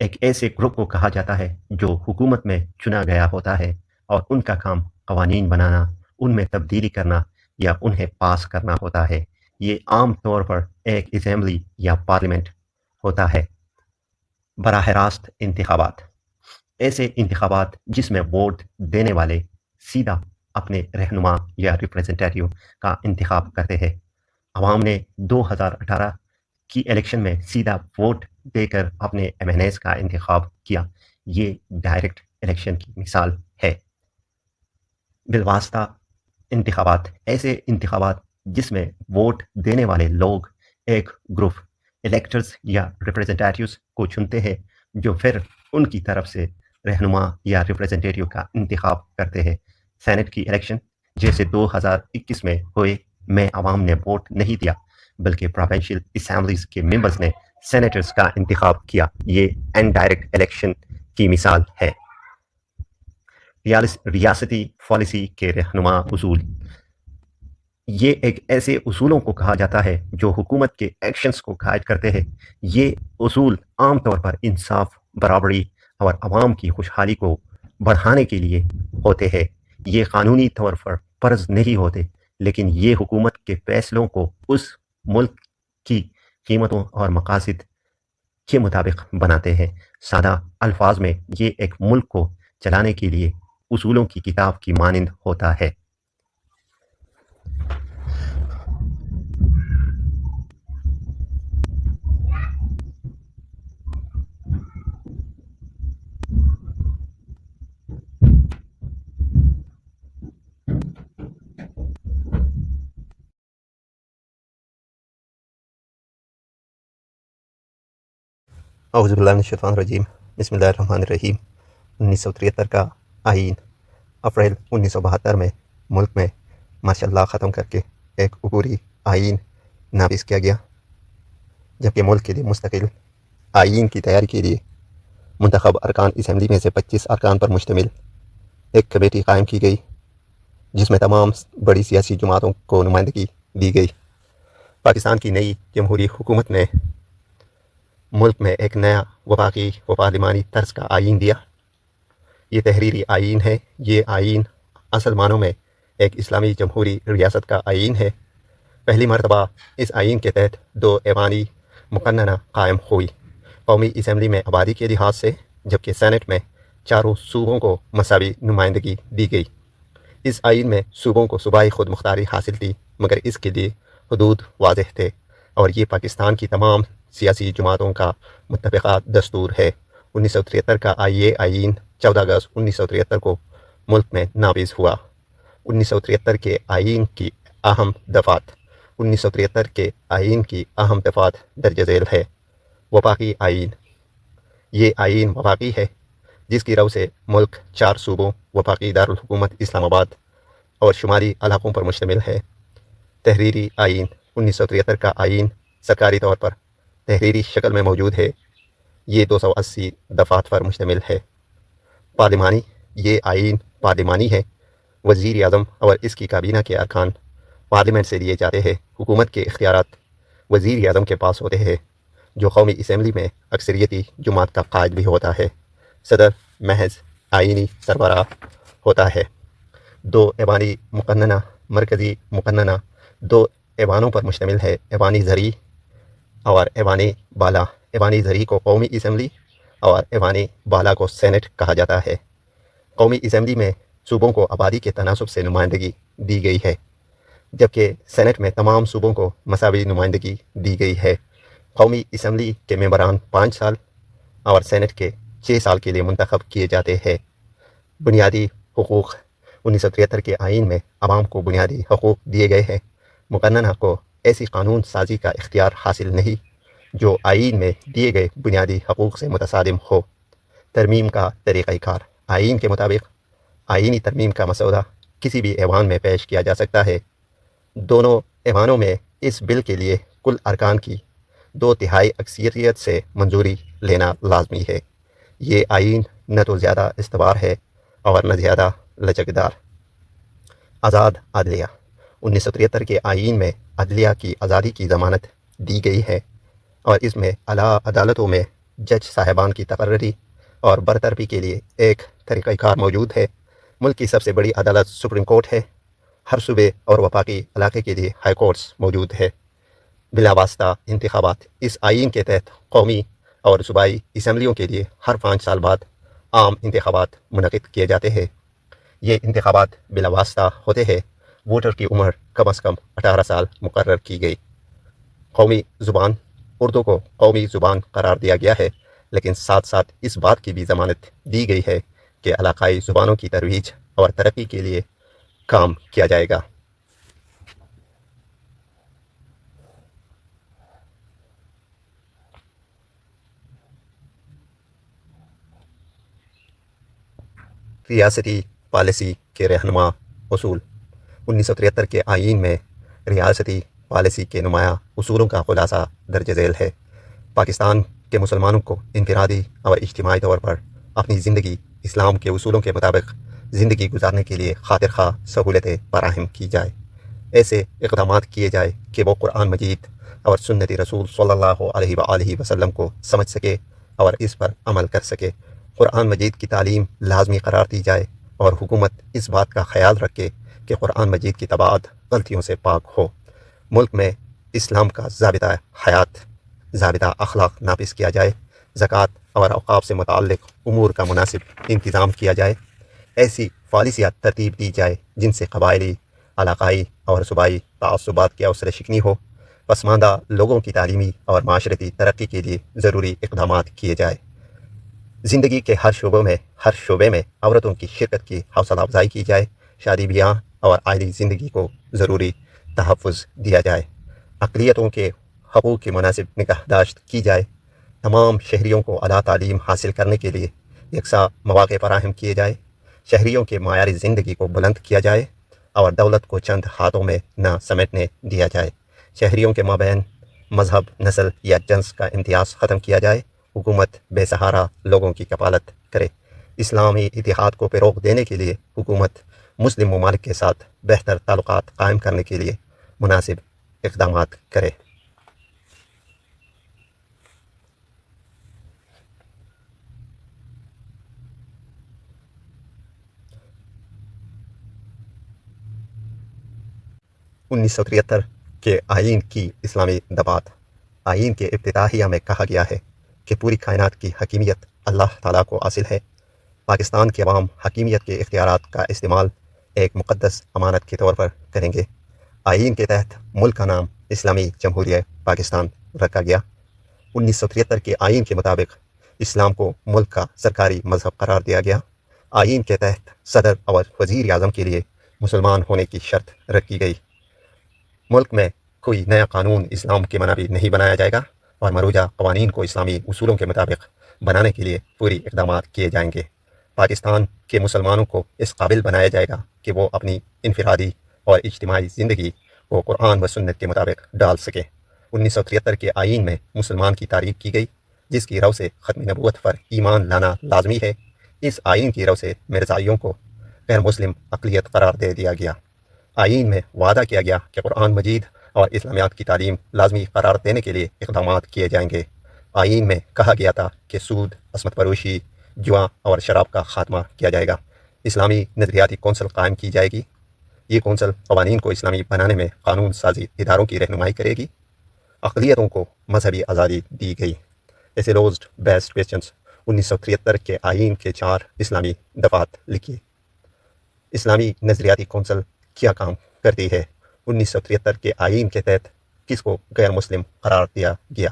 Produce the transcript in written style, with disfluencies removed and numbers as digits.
ایک ایسے گروپ کو کہا جاتا ہے جو حکومت میں چنا گیا ہوتا ہے اور ان کا کام قوانین بنانا، ان میں تبدیلی کرنا یا انہیں پاس کرنا ہوتا ہے۔ یہ عام طور پر ایک اسمبلی یا پارلیمنٹ ہوتا ہے۔ براہ راست انتخابات، ایسے انتخابات جس میں ووٹ دینے والے سیدھا اپنے رہنما یا ریپریزنٹیٹیو کا انتخاب کرتے ہیں۔ عوام نے 2018 کی الیکشن میں سیدھا ووٹ دے کر اپنے ایم این ایز کا انتخاب کیا۔ یہ ڈائریکٹ الیکشن کی مثال ہے۔ بالواسطہ انتخابات، ایسے انتخابات جس میں ووٹ دینے والے لوگ ایک گروپ الیکٹرز یا ریپریزنٹیٹیوز کو چنتے ہیں جو پھر ان کی طرف سے رہنما یا ریپریزنٹیٹیو کا انتخاب کرتے ہیں۔ سینٹ کی الیکشن جیسے 2021 میں ہوئے میں عوام نے ووٹ نہیں دیا بلکہ پروونشل اسمبلیز کے ممبرز نے سینیٹرز کا انتخاب کیا۔ یہ انڈائریکٹ الیکشن کی مثال ہے۔ ریاستی پالیسی کے رہنما اصول، یہ ایک ایسے اصولوں کو کہا جاتا ہے جو حکومت کے ایکشنز کو گائیڈ کرتے ہیں۔ یہ اصول عام طور پر انصاف، برابری اور عوام کی خوشحالی کو بڑھانے کے لیے ہوتے ہیں۔ یہ قانونی طور پر فرض نہیں ہوتے لیکن یہ حکومت کے فیصلوں کو اس ملک کی قیمتوں اور مقاصد کے مطابق بناتے ہیں۔ سادہ الفاظ میں یہ ایک ملک کو چلانے کے لیے اصولوں کی کتاب کی مانند ہوتا ہے۔ اعوذ باللہ من الشیطان الرجیم، بسم اللہ الرحمن الرحیم۔ 1973 کا آئین اپریل 1972 میں ملک میں مارشل لا ختم کر کے ایک عبوری آئین نافذ کیا گیا، جبکہ ملک کے لیے مستقل آئین کی تیاری کے لیے منتخب ارکان اسمبلی میں سے 25 ارکان پر مشتمل ایک کمیٹی قائم کی گئی جس میں تمام بڑی سیاسی جماعتوں کو نمائندگی دی گئی۔ پاکستان کی نئی جمہوری حکومت نے ملک میں ایک نیا وفاقی و پارلیمانی طرز کا آئین دیا۔ یہ تحریری آئین ہے۔ یہ آئین اصل معنوں میں ایک اسلامی جمہوری ریاست کا آئین ہے۔ پہلی مرتبہ اس آئین کے تحت 2 ایوانی مقننہ قائم ہوئی، قومی اسمبلی میں آبادی کے لحاظ سے، جبکہ سینٹ میں چاروں صوبوں کو مساوی نمائندگی دی گئی۔ اس آئین میں صوبوں کو صوبائی خود مختاری حاصل تھی مگر اس کے لیے حدود واضح تھے اور یہ پاکستان کی تمام سیاسی جماعتوں کا متفقہ دستور ہے۔ 1973 کا یہ آئین 14 اگست 1973 کو ملک میں نافذ ہوا۔ 1973 کے آئین کی اہم دفعات 1973 کے آئین کی اہم دفعات درج ذیل ہے۔ وفاقی آئین، یہ آئین وفاقی ہے جس کی رو سے ملک 4 صوبوں، وفاقی دارالحکومت اسلام آباد اور شمالی علاقوں پر مشتمل ہے۔ تحریری آئین 1973 کا آئین سرکاری طور پر تحریری شکل میں موجود ہے۔ یہ 280 دفعات پر مشتمل ہے۔ پارلیمانی، یہ آئین پارلیمانی ہے۔ وزیر اعظم اور اس کی کابینہ کے ارکان پارلیمنٹ سے لیے جاتے ہیں۔ حکومت کے اختیارات وزیر اعظم کے پاس ہوتے ہیں جو قومی اسمبلی میں اکثریتی جماعت کا قائد بھی ہوتا ہے۔ صدر محض آئینی سربراہ ہوتا ہے۔ 2 ایوانی مقننہ، مرکزی مقننہ 2 ایوانوں پر مشتمل ہے، ایوانی زرعی اور ایوانی بالا۔ ایوانی زرعی کو قومی اسمبلی اور ایوانی بالا کو سینٹ کہا جاتا ہے۔ قومی اسمبلی میں صوبوں کو آبادی کے تناسب سے نمائندگی دی گئی ہے جبکہ سینٹ میں تمام صوبوں کو مساوی نمائندگی دی گئی ہے۔ قومی اسمبلی کے ممبران 5 سال اور سینٹ کے 6 سال کے لیے منتخب کیے جاتے ہیں۔ بنیادی حقوق 1973 کے آئین میں عوام کو بنیادی حقوق دیے گئے ہیں۔ مقننہ کو ایسی قانون سازی کا اختیار حاصل نہیں جو آئین میں دیے گئے بنیادی حقوق سے متصادم ہو۔ ترمیم کا طریقہ کار، آئین کے مطابق آئینی ترمیم کا مسودہ کسی بھی ایوان میں پیش کیا جا سکتا ہے۔ دونوں ایوانوں میں اس بل کے لیے کل ارکان کی 2/3 اکثریت سے منظوری لینا لازمی ہے۔ یہ آئین نہ تو زیادہ استوار ہے اور نہ زیادہ لچکدار۔ آزاد عدلیہ 1973 کے آئین میں عدلیہ کی آزادی کی ضمانت دی گئی ہے اور اس میں اعلیٰ عدالتوں میں جج صاحبان کی تقرری اور برطرفی کے لیے ایک طریقہ کار موجود ہے۔ ملک کی سب سے بڑی عدالت سپریم کورٹ ہے۔ ہر صوبے اور وفاقی علاقے کے لیے ہائی کورٹس موجود ہے۔ بلا واسطہ انتخابات اس آئین کے تحت قومی اور صوبائی اسمبلیوں کے لیے ہر 5 سال بعد عام انتخابات منعقد کیے جاتے ہیں۔ یہ انتخابات بلا واسطہ ہوتے ہیں۔ ووٹر کی عمر کم از کم 18 سال مقرر کی گئی۔ قومی زبان اردو کو قومی زبان قرار دیا گیا ہے، لیکن ساتھ ساتھ اس بات کی بھی ضمانت دی گئی ہے کہ علاقائی زبانوں کی ترویج اور ترقی کے لیے کام کیا جائے گا۔ ریاستی پالیسی کے رہنما اصول 1973 کے آئین میں ریاستی پالیسی کے نمایاں اصولوں کا خلاصہ درج ذیل ہے۔ پاکستان کے مسلمانوں کو انفرادی اور اجتماعی طور پر اپنی زندگی اسلام کے اصولوں کے مطابق زندگی گزارنے کے لیے خاطر خواہ سہولتیں فراہم کی جائے۔ ایسے اقدامات کیے جائے کہ وہ قرآن مجید اور سنت رسول صلی اللہ علیہ وآلہ وسلم کو سمجھ سکے اور اس پر عمل کر سکے۔ قرآن مجید کی تعلیم لازمی قرار دی جائے اور حکومت اس بات کا خیال رکھے کہ قرآن مجید کی طباعت غلطیوں سے پاک ہو۔ ملک میں اسلام کا ضابطہ حیات، ضابطہ اخلاق نافذ کیا جائے۔ زکوٰۃ اور اوقاف سے متعلق امور کا مناسب انتظام کیا جائے۔ ایسی پالیسیات ترتیب دی جائے جن سے قبائلی، علاقائی اور صوبائی تعصبات کی اوسر شکنی ہو۔ پسماندہ لوگوں کی تعلیمی اور معاشرتی ترقی کے لیے ضروری اقدامات کیے جائے۔ زندگی کے ہر شعبے میں عورتوں کی شرکت کی حوصلہ افزائی کی جائے۔ شادی بیاہ اور عائلی زندگی کو ضروری تحفظ دیا جائے۔ اقلیتوں کے حقوق کی مناسب نگہداشت کی جائے۔ تمام شہریوں کو اعلیٰ تعلیم حاصل کرنے کے لیے یکساں مواقع فراہم کیے جائے۔ شہریوں کے معیار زندگی کو بلند کیا جائے اور دولت کو چند ہاتھوں میں نہ سمیٹنے دیا جائے۔ شہریوں کے مابین مذہب، نسل یا جنس کا امتیاز ختم کیا جائے۔ حکومت بے سہارا لوگوں کی کفالت کرے۔ اسلامی اتحاد کو فروغ دینے کے لیے حکومت مسلم ممالک کے ساتھ بہتر تعلقات قائم کرنے کے لیے مناسب اقدامات کرے۔ انیس سو 73 کے آئین کی اسلامی دفعات۔ آئین کے افتتاحیہ میں کہا گیا ہے کہ پوری کائنات کی حکیمیت اللہ تعالیٰ کو حاصل ہے۔ پاکستان کے عوام حکیمیت کے اختیارات کا استعمال ایک مقدس امانت کے طور پر کریں گے۔ آئین کے تحت ملک کا نام اسلامی جمہوریہ پاکستان رکھا گیا۔ 1973 کے آئین کے مطابق اسلام کو ملک کا سرکاری مذہب قرار دیا گیا۔ آئین کے تحت صدر اور وزیر اعظم کے لیے مسلمان ہونے کی شرط رکھی گئی۔ ملک میں کوئی نیا قانون اسلام کے منابع نہیں بنایا جائے گا اور مروجہ قوانین کو اسلامی اصولوں کے مطابق بنانے کے لیے پوری اقدامات کیے جائیں گے۔ پاکستان کے مسلمانوں کو اس قابل بنایا جائے گا کہ وہ اپنی انفرادی اور اجتماعی زندگی کو قرآن و سنت کے مطابق ڈال سکے۔ 1973 کے آئین میں مسلمان کی تعریف کی گئی، جس کی رو سے ختم نبوت پر ایمان لانا لازمی ہے۔ اس آئین کی رو سے مرزائیوں کو غیر مسلم اقلیت قرار دے دیا گیا۔ آئین میں وعدہ کیا گیا کہ قرآن مجید اور اسلامیات کی تعلیم لازمی قرار دینے کے لیے اقدامات کیے جائیں گے۔ آئین میں کہا گیا تھا کہ سود، عصمت فروشی، جوا اور شراب کا خاتمہ کیا جائے گا۔ اسلامی نظریاتی کونسل قائم کی جائے گی۔ یہ کونسل قوانین کو اسلامی بنانے میں قانون سازی اداروں کی رہنمائی کرے گی۔ اقلیتوں کو مذہبی آزادی دی گئی۔ ایسیلوزڈ بیسڈ کویسچنز 1973 کے آئین کے 4 اسلامی دفعات لکھیے۔ اسلامی نظریاتی کونسل کیا کام کرتی ہے؟ 1973 کے آئین کے تحت کس کو غیر مسلم قرار دیا گیا؟